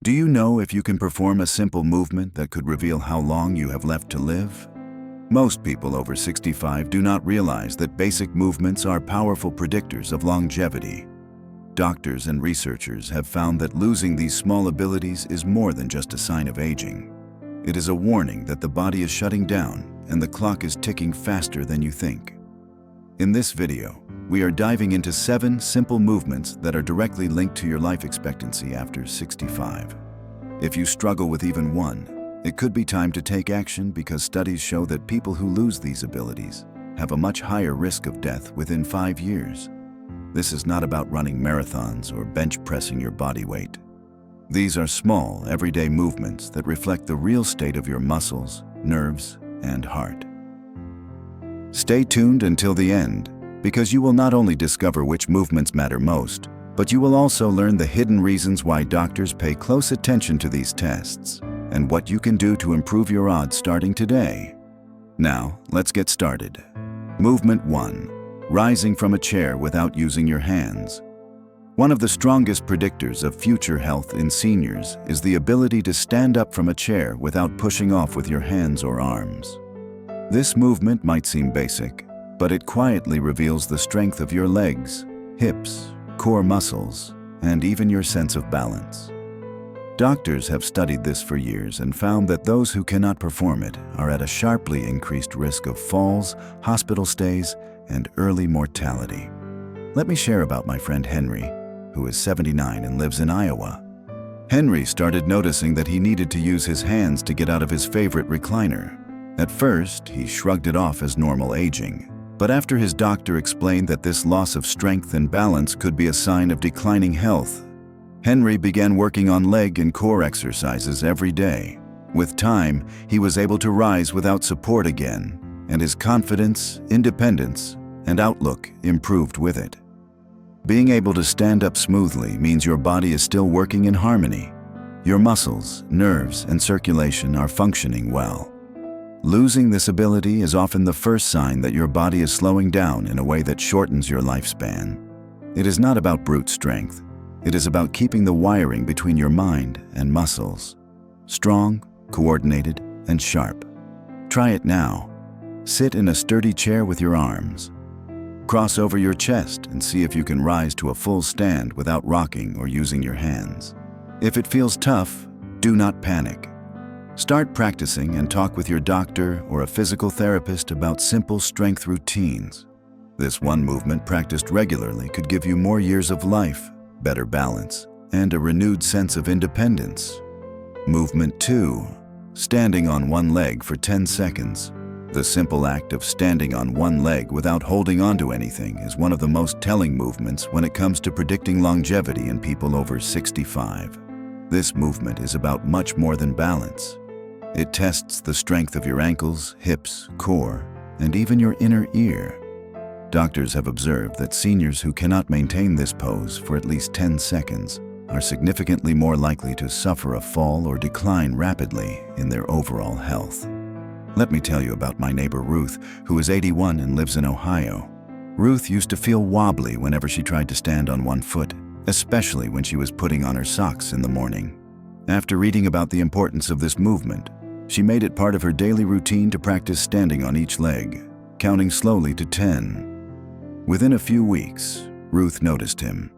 Do you know if you can perform a simple movement that could reveal how long you have left to live? Most people over 65 do not realize that basic movements are powerful predictors of longevity. Doctors and researchers have found that losing these small abilities is more than just a sign of aging. It is a warning that the body is shutting down and the clock is ticking faster than you think. In this video, we are diving into 7 simple movements that are directly linked to your life expectancy after 65. If you struggle with even one, it could be time to take action because studies show that people who lose these abilities have a much higher risk of death within 5 years. This is not about running marathons or bench pressing your body weight. These are small, everyday movements that reflect the real state of your muscles, nerves, and heart. Stay tuned until the end, because you will not only discover which movements matter most, but you will also learn the hidden reasons why doctors pay close attention to these tests and what you can do to improve your odds starting today. Now, let's get started. Movement 1. Rising from a chair without using your hands. One of the strongest predictors of future health in seniors is the ability to stand up from a chair without pushing off with your hands or arms. This movement might seem basic, but it quietly reveals the strength of your legs, hips, core muscles, and even your sense of balance. Doctors have studied this for years and found that those who cannot perform it are at a sharply increased risk of falls, hospital stays, and early mortality. Let me share about my friend Henry, who is 79 and lives in Iowa. Henry started noticing that he needed to use his hands to get out of his favorite recliner. At first, he shrugged it off as normal aging. But after his doctor explained that this loss of strength and balance could be a sign of declining health, Henry began working on leg and core exercises every day. With time, he was able to rise without support again, and his confidence, independence, and outlook improved with it. Being able to stand up smoothly means your body is still working in harmony. Your muscles, nerves, and circulation are functioning well. Losing this ability is often the first sign that your body is slowing down in a way that shortens your lifespan. It is not about brute strength. It is about keeping the wiring between your mind and muscles strong, coordinated, and sharp. Try it now. Sit in a sturdy chair with your arms. Cross over your chest and see if you can rise to a full stand without rocking or using your hands. If it feels tough, do not panic. Start practicing and talk with your doctor or a physical therapist about simple strength routines. This one movement practiced regularly could give you more years of life, better balance, and a renewed sense of independence. Movement 2. Standing on one leg for 10 seconds. The simple act of standing on one leg without holding onto anything is one of the most telling movements when it comes to predicting longevity in people over 65. This movement is about much more than balance. It tests the strength of your ankles, hips, core, and even your inner ear. Doctors have observed that seniors who cannot maintain this pose for at least 10 seconds are significantly more likely to suffer a fall or decline rapidly in their overall health. Let me tell you about my neighbor Ruth, who is 81 and lives in Ohio. Ruth used to feel wobbly whenever she tried to stand on one foot, especially when she was putting on her socks in the morning. After reading about the importance of this movement, she made it part of her daily routine to practice standing on each leg, counting slowly to 10. Within a few weeks, Ruth noticed him.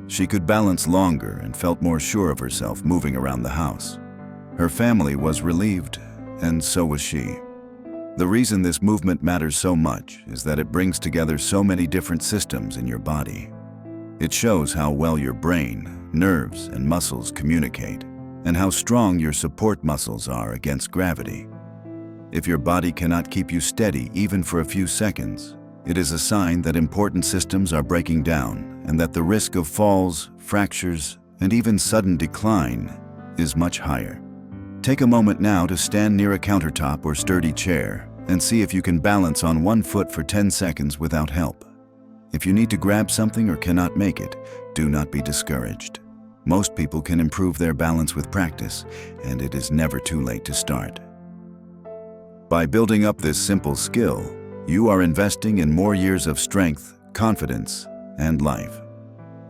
She could balance longer and felt more sure of herself moving around the house. Her family was relieved, and so was she. The reason this movement matters so much is that it brings together so many different systems in your body. It shows how well your brain, nerves, and muscles communicate, and how strong your support muscles are against gravity. If your body cannot keep you steady even for a few seconds, it is a sign that important systems are breaking down and that the risk of falls, fractures, and even sudden decline is much higher. Take a moment now to stand near a countertop or sturdy chair and see if you can balance on one foot for 10 seconds without help. If you need to grab something or cannot make it, do not be discouraged. Most people can improve their balance with practice, and it is never too late to start. By building up this simple skill, you are investing in more years of strength, confidence, and life.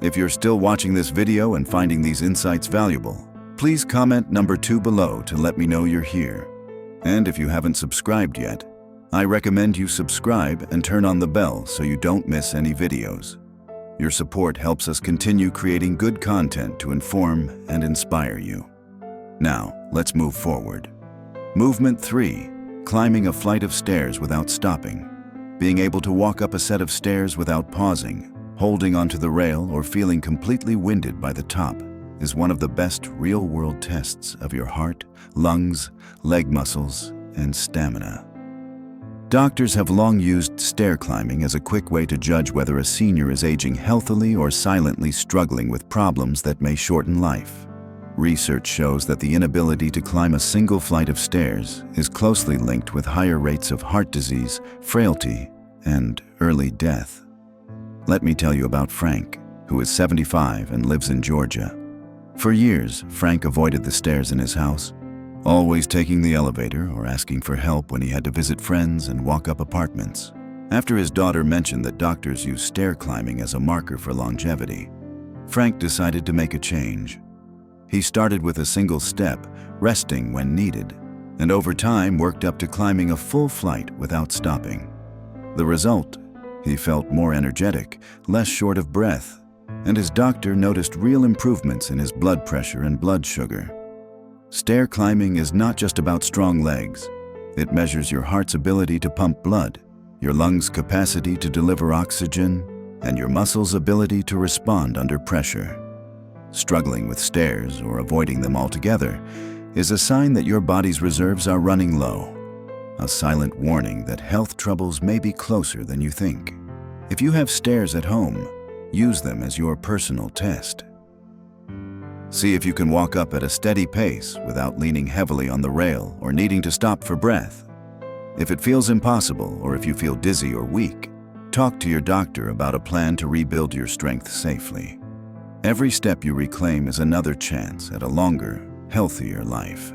If you're still watching this video and finding these insights valuable, please comment number 2 below to let me know you're here. And if you haven't subscribed yet, I recommend you subscribe and turn on the bell so you don't miss any videos. Your support helps us continue creating good content to inform and inspire you. Now, let's move forward. Movement 3. Climbing a flight of stairs without stopping. Being able to walk up a set of stairs without pausing, holding onto the rail, or feeling completely winded by the top is one of the best real-world tests of your heart, lungs, leg muscles, and stamina. Doctors have long used stair climbing as a quick way to judge whether a senior is aging healthily or silently struggling with problems that may shorten life. Research shows that the inability to climb a single flight of stairs is closely linked with higher rates of heart disease, frailty, and early death. Let me tell you about Frank, who is 75 and lives in Georgia. For years, Frank avoided the stairs in his house, always taking the elevator or asking for help when he had to visit friends and walk up apartments. After his daughter mentioned that doctors use stair climbing as a marker for longevity, Frank decided to make a change. He started with a single step, resting when needed, and over time worked up to climbing a full flight without stopping. The result? He felt more energetic, less short of breath, and his doctor noticed real improvements in his blood pressure and blood sugar. Stair climbing is not just about strong legs. It measures your heart's ability to pump blood, your lungs' capacity to deliver oxygen, and your muscles' ability to respond under pressure. Struggling with stairs or avoiding them altogether is a sign that your body's reserves are running low, a silent warning that health troubles may be closer than you think. If you have stairs at home, use them as your personal test. See if you can walk up at a steady pace without leaning heavily on the rail or needing to stop for breath. If it feels impossible or if you feel dizzy or weak, talk to your doctor about a plan to rebuild your strength safely. Every step you reclaim is another chance at a longer, healthier life.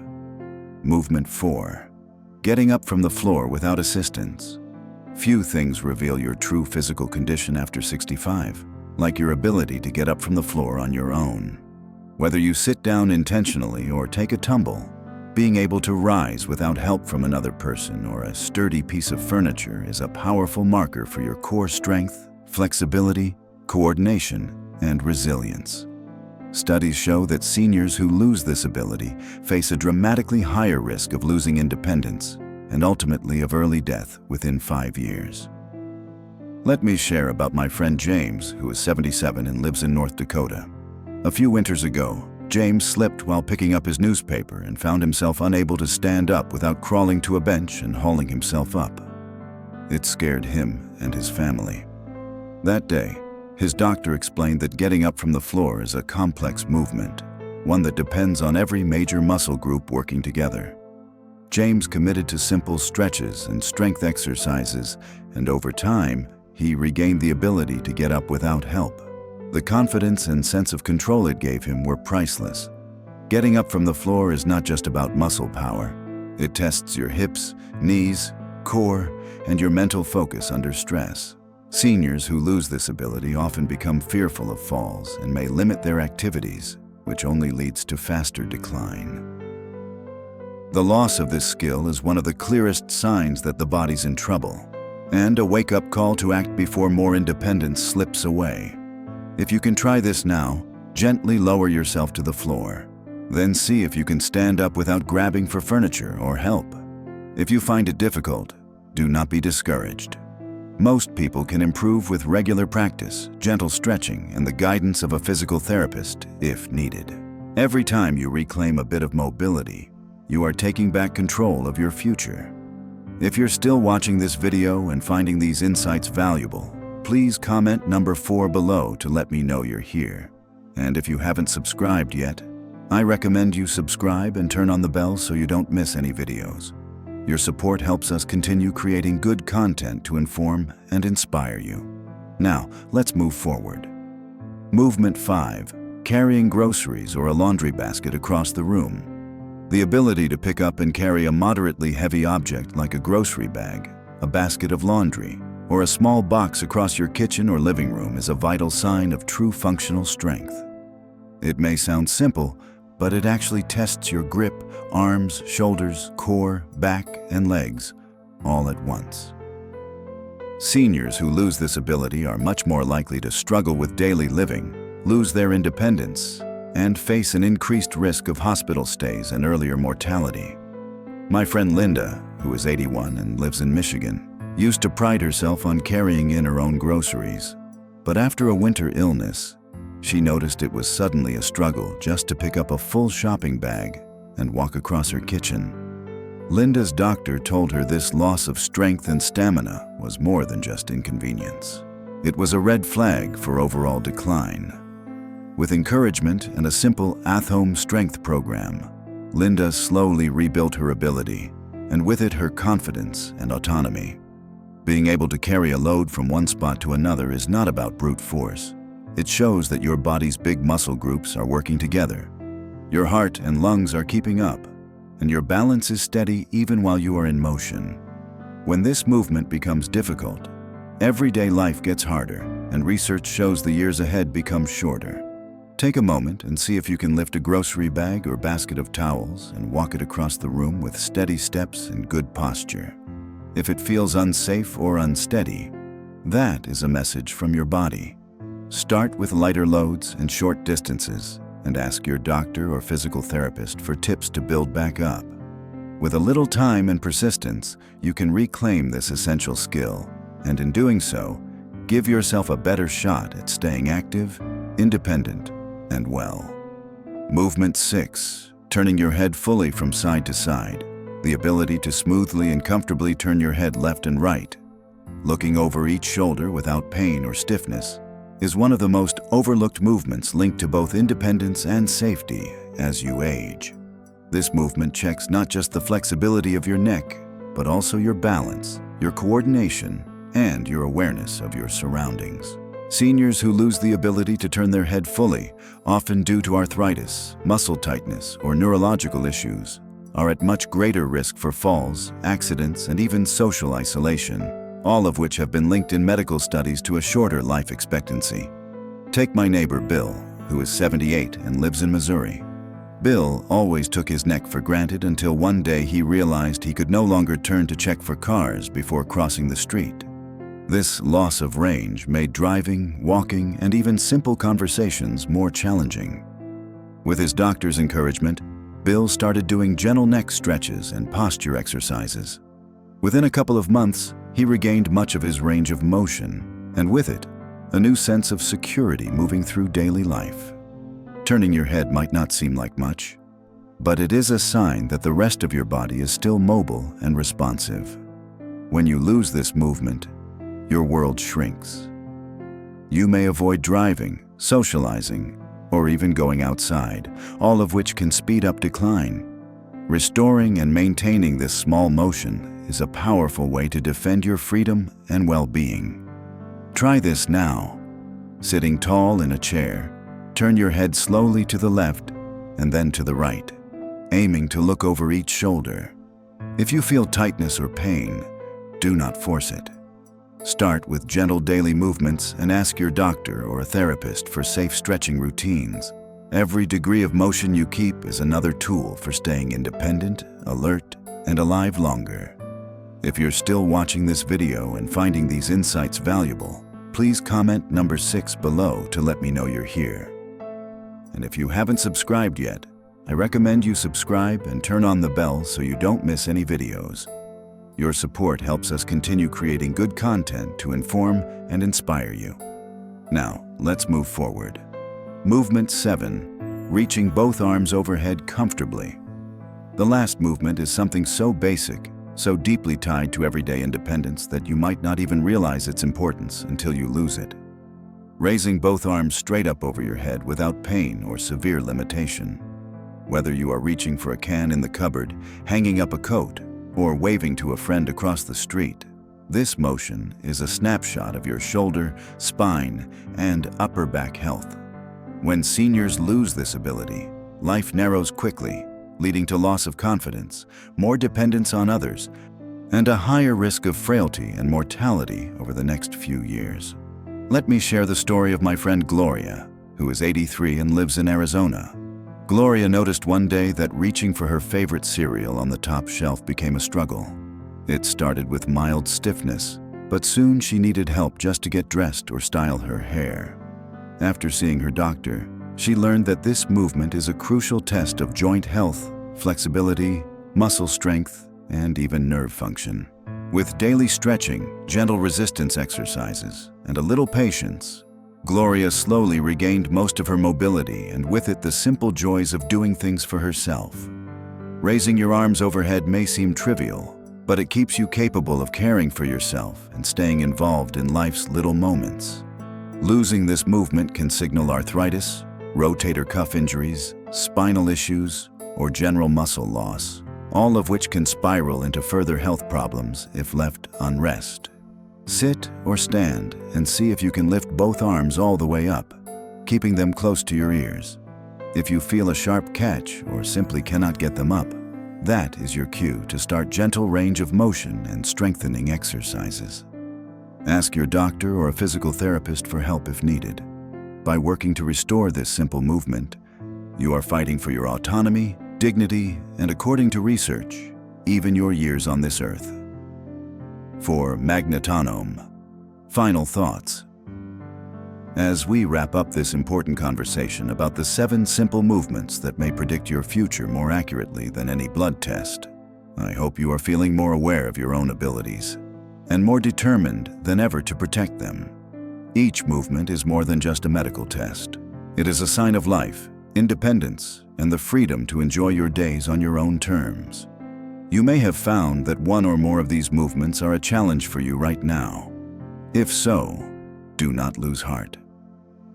Movement 4. Getting up from the floor without assistance. Few things reveal your true physical condition after 65, like your ability to get up from the floor on your own. Whether you sit down intentionally or take a tumble, being able to rise without help from another person or a sturdy piece of furniture is a powerful marker for your core strength, flexibility, coordination, and resilience. Studies show that seniors who lose this ability face a dramatically higher risk of losing independence and ultimately of early death within 5 years. Let me share about my friend James, who is 77 and lives in North Dakota. A few winters ago, James slipped while picking up his newspaper and found himself unable to stand up without crawling to a bench and hauling himself up. It scared him and his family. That day, his doctor explained that getting up from the floor is a complex movement, one that depends on every major muscle group working together. James committed to simple stretches and strength exercises, and over time, he regained the ability to get up without help. The confidence and sense of control it gave him were priceless. Getting up from the floor is not just about muscle power. It tests your hips, knees, core, and your mental focus under stress. Seniors who lose this ability often become fearful of falls and may limit their activities, which only leads to faster decline. The loss of this skill is one of the clearest signs that the body's in trouble, and a wake-up call to act before more independence slips away. If you can try this now, gently lower yourself to the floor. Then see if you can stand up without grabbing for furniture or help. If you find it difficult, do not be discouraged. Most people can improve with regular practice, gentle stretching, and the guidance of a physical therapist if needed. Every time you reclaim a bit of mobility, you are taking back control of your future. If you're still watching this video and finding these insights valuable, please comment number 4 below to let me know you're here. And if you haven't subscribed yet, I recommend you subscribe and turn on the bell so you don't miss any videos. Your support helps us continue creating good content to inform and inspire you. Now, let's move forward. Movement 5. Carrying groceries or a laundry basket across the room. The ability to pick up and carry a moderately heavy object like a grocery bag, a basket of laundry, or a small box across your kitchen or living room is a vital sign of true functional strength. It may sound simple, but it actually tests your grip, arms, shoulders, core, back, and legs, all at once. Seniors who lose this ability are much more likely to struggle with daily living, lose their independence, and face an increased risk of hospital stays and earlier mortality. My friend Linda, who is 81 and lives in Michigan, used to pride herself on carrying in her own groceries. But after a winter illness, she noticed it was suddenly a struggle just to pick up a full shopping bag and walk across her kitchen. Linda's doctor told her this loss of strength and stamina was more than just inconvenience. It was a red flag for overall decline. With encouragement and a simple at-home strength program, Linda slowly rebuilt her ability, and with it her confidence and autonomy. Being able to carry a load from one spot to another is not about brute force. It shows that your body's big muscle groups are working together. Your heart and lungs are keeping up, and your balance is steady even while you are in motion. When this movement becomes difficult, everyday life gets harder, and research shows the years ahead become shorter. Take a moment and see if you can lift a grocery bag or basket of towels and walk it across the room with steady steps and good posture. If it feels unsafe or unsteady, that is a message from your body. Start with lighter loads and short distances, and ask your doctor or physical therapist for tips to build back up. With a little time and persistence, you can reclaim this essential skill, and in doing so, give yourself a better shot at staying active, independent, and well. Movement 6. Turning your head fully from side to side. The ability to smoothly and comfortably turn your head left and right, looking over each shoulder without pain or stiffness, is one of the most overlooked movements linked to both independence and safety as you age. This movement checks not just the flexibility of your neck, but also your balance, your coordination, and your awareness of your surroundings. Seniors who lose the ability to turn their head fully, often due to arthritis, muscle tightness, or neurological issues, are at much greater risk for falls, accidents, and even social isolation, all of which have been linked in medical studies to a shorter life expectancy. Take my neighbor Bill, who is 78 and lives in Missouri. Bill always took his neck for granted until one day he realized he could no longer turn to check for cars before crossing the street. This loss of range made driving, walking, and even simple conversations more challenging. With his doctor's encouragement, Bill started doing gentle neck stretches and posture exercises. Within a couple of months, he regained much of his range of motion, and with it, a new sense of security moving through daily life. Turning your head might not seem like much, but it is a sign that the rest of your body is still mobile and responsive. When you lose this movement, your world shrinks. You may avoid driving, socializing, or even going outside, all of which can speed up decline. Restoring and maintaining this small motion is a powerful way to defend your freedom and well-being. Try this now. Sitting tall in a chair, turn your head slowly to the left and then to the right, aiming to look over each shoulder. If you feel tightness or pain, do not force it. Start with gentle daily movements and ask your doctor or a therapist for safe stretching routines. Every degree of motion you keep is another tool for staying independent, alert, and alive longer. If you're still watching this video and finding these insights valuable, please comment number 6 below to let me know you're here. And if you haven't subscribed yet, I recommend you subscribe and turn on the bell so you don't miss any videos. Your support helps us continue creating good content to inform and inspire you. Now, let's move forward. Movement 7. Reaching both arms overhead comfortably. The last movement is something so basic, so deeply tied to everyday independence that you might not even realize its importance until you lose it. Raising both arms straight up over your head without pain or severe limitation. Whether you are reaching for a can in the cupboard, hanging up a coat, or waving to a friend across the street, this motion is a snapshot of your shoulder, spine, and upper back health. When seniors lose this ability, life narrows quickly, leading to loss of confidence, more dependence on others, and a higher risk of frailty and mortality over the next few years. Let me share the story of my friend Gloria, who is 83 and lives in Arizona. Gloria noticed one day that reaching for her favorite cereal on the top shelf became a struggle. It started with mild stiffness, but soon she needed help just to get dressed or style her hair. After seeing her doctor, she learned that this movement is a crucial test of joint health, flexibility, muscle strength, and even nerve function. With daily stretching, gentle resistance exercises, and a little patience, Gloria slowly regained most of her mobility and with it the simple joys of doing things for herself. Raising your arms overhead may seem trivial, but it keeps you capable of caring for yourself and staying involved in life's little moments. Losing this movement can signal arthritis, rotator cuff injuries, spinal issues, or general muscle loss, all of which can spiral into further health problems if left unrest. Sit or stand and see if you can lift both arms all the way up, keeping them close to your ears. If you feel a sharp catch or simply cannot get them up, that is your cue to start gentle range of motion and strengthening exercises. Ask your doctor or a physical therapist for help if needed. By working to restore this simple movement, you are fighting for your autonomy, dignity, and according to research, even your years on this earth. For Magnetonome, final thoughts. As we wrap up this important conversation about the 7 simple movements that may predict your future more accurately than any blood test, I hope you are feeling more aware of your own abilities and more determined than ever to protect them. Each movement is more than just a medical test. It is a sign of life, independence, and the freedom to enjoy your days on your own terms. You may have found that one or more of these movements are a challenge for you right now. If so, do not lose heart.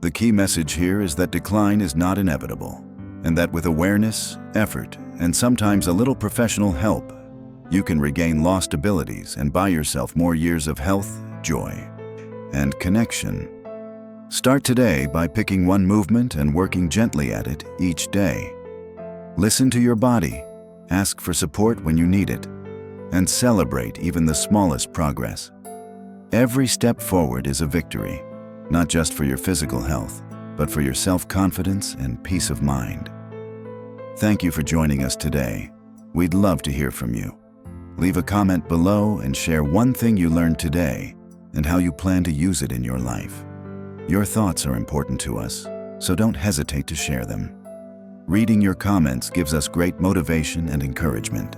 The key message here is that decline is not inevitable, and that with awareness, effort, and sometimes a little professional help, you can regain lost abilities and buy yourself more years of health, joy, and connection. Start today by picking one movement and working gently at it each day. Listen to your body, ask for support when you need it, and celebrate even the smallest progress. Every step forward is a victory, not just for your physical health, but for your self-confidence and peace of mind. Thank you for joining us today. We'd love to hear from you. Leave a comment below and share one thing you learned today and how you plan to use it in your life. Your thoughts are important to us, so don't hesitate to share them. Reading your comments gives us great motivation and encouragement.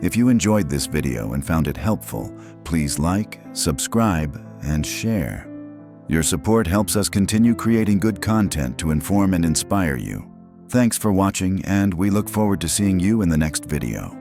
If you enjoyed this video and found it helpful, please like, subscribe, and share. Your support helps us continue creating good content to inform and inspire you. Thanks for watching, and we look forward to seeing you in the next video.